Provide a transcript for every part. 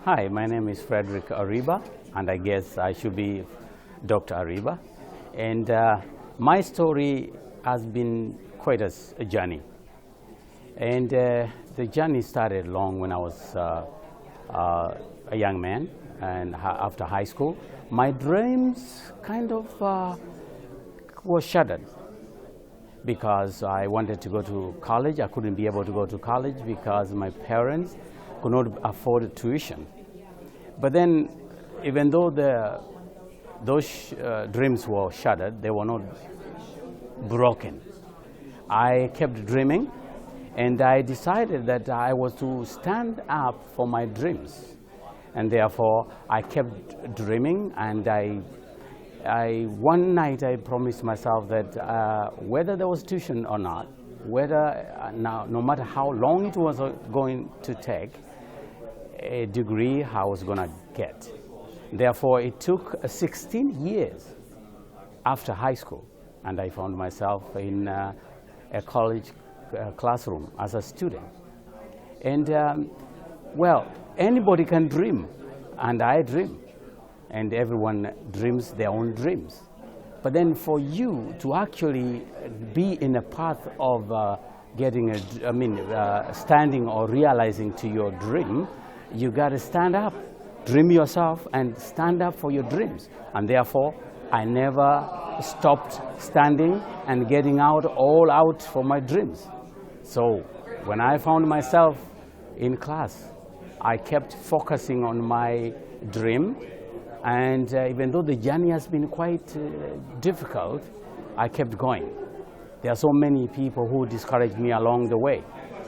Hi, my name is Frederick Areba, and I guess I should be Dr. Areba. And my story has been quite a journey. And the journey started long when I was a young man, and after high school. My dreams kind of were shattered because I wanted to go to college. I couldn't be able to go to college because my parents could not afford tuition. But then, even though those dreams were shattered, they were not broken. I kept dreaming, and I decided that I was to stand up for my dreams. And therefore, I kept dreaming, and one night I promised myself that whether there was tuition or not, no matter how long it was going to take, a degree I was going to get. Therefore, it took 16 years after high school, and I found myself in a college classroom as a student. And well, anybody can dream, and I dream, and everyone dreams their own dreams. But then for you to actually be in a path of standing or realizing to your dream, you got to stand up, dream yourself, and stand up for your dreams. And therefore, I never stopped standing and getting all out for my dreams. So when I found myself in class, I kept focusing on my dream, and even though the journey has been quite difficult, I kept going. There are so many people who discouraged me along the way.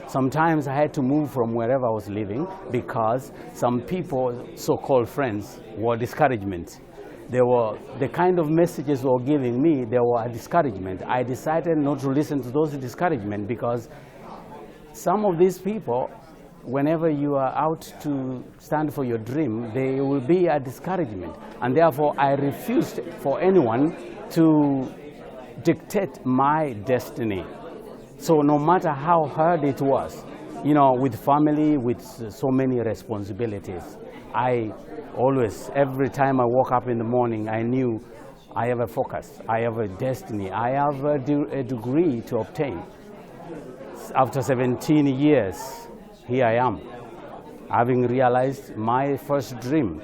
Sometimes I had to move from wherever I was living because some people, so-called friends, were discouragement. The kind of messages they were giving me, they were a discouragement. I decided not to listen to those discouragement because some of these people, whenever you are out to stand for your dream, they will be a discouragement. And therefore, I refused for anyone to dictate my destiny. So no matter how hard it was, with family, with so many responsibilities, I always, every time I woke up in the morning, I knew I have a focus, I have a destiny, I have a degree to obtain. After 17 years, here I am, having realized my first dream.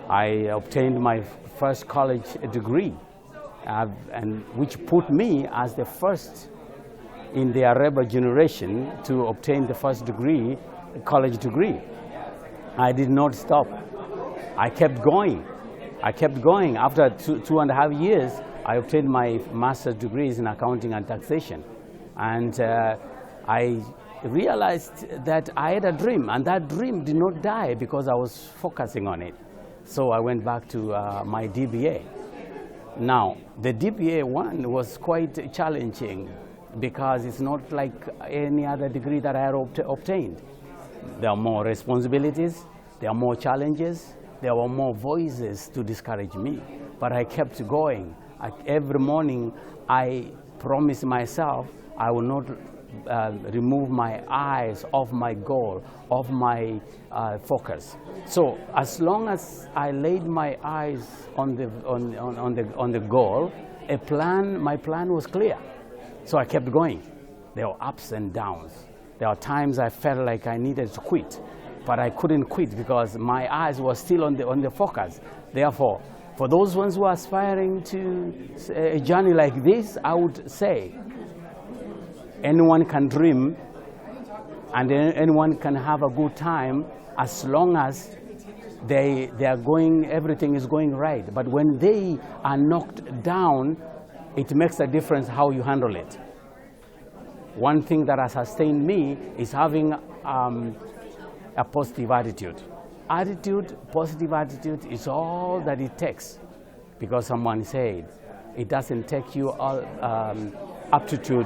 I obtained my first college degree, and which put me as the first in the Areba generation to obtain the first degree, college degree. I did not stop. I kept going. After two and a half years, I obtained my master's degrees in accounting and taxation. And I realized that I had a dream, and that dream did not die because I was focusing on it. So I went back to my DBA. Now, the DBA one was quite challenging because it's not like any other degree that I had obtained. There are more responsibilities, there are more challenges, there were more voices to discourage me. But I kept going. Every morning, I promised myself I will not remove my eyes off my goal, off my focus. So as long as I laid my eyes on the goal, my plan was clear. So I kept going. There were ups and downs. There were times I felt like I needed to quit, but I couldn't quit because my eyes were still on the focus. Therefore, for those ones who are aspiring to a journey like this, I would say anyone can dream and anyone can have a good time as long as everything is going right. But when they are knocked down, it makes a difference how you handle it. One thing that has sustained me is having a positive attitude. Positive attitude is all that it takes, because someone said it doesn't take you all aptitude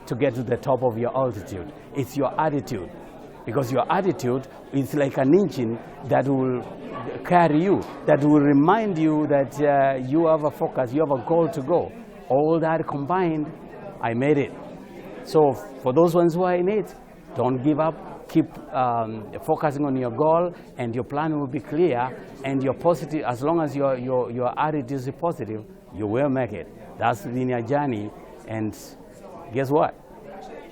to get to the top of your altitude. It's your attitude, because your attitude is like an engine that will carry you, that will remind you that you have a focus, you have a goal to go. All that combined, I made it. So for those ones who are in it, don't give up, keep focusing on your goal, and your plan will be clear, and you're positive. As long as your attitude is positive, you will make it. That's been your journey, and guess what?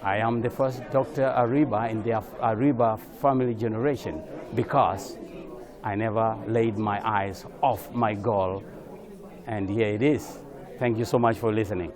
I am the first Dr. Areba in the Areba family generation because I never laid my eyes off my goal, and here it is. Thank you so much for listening.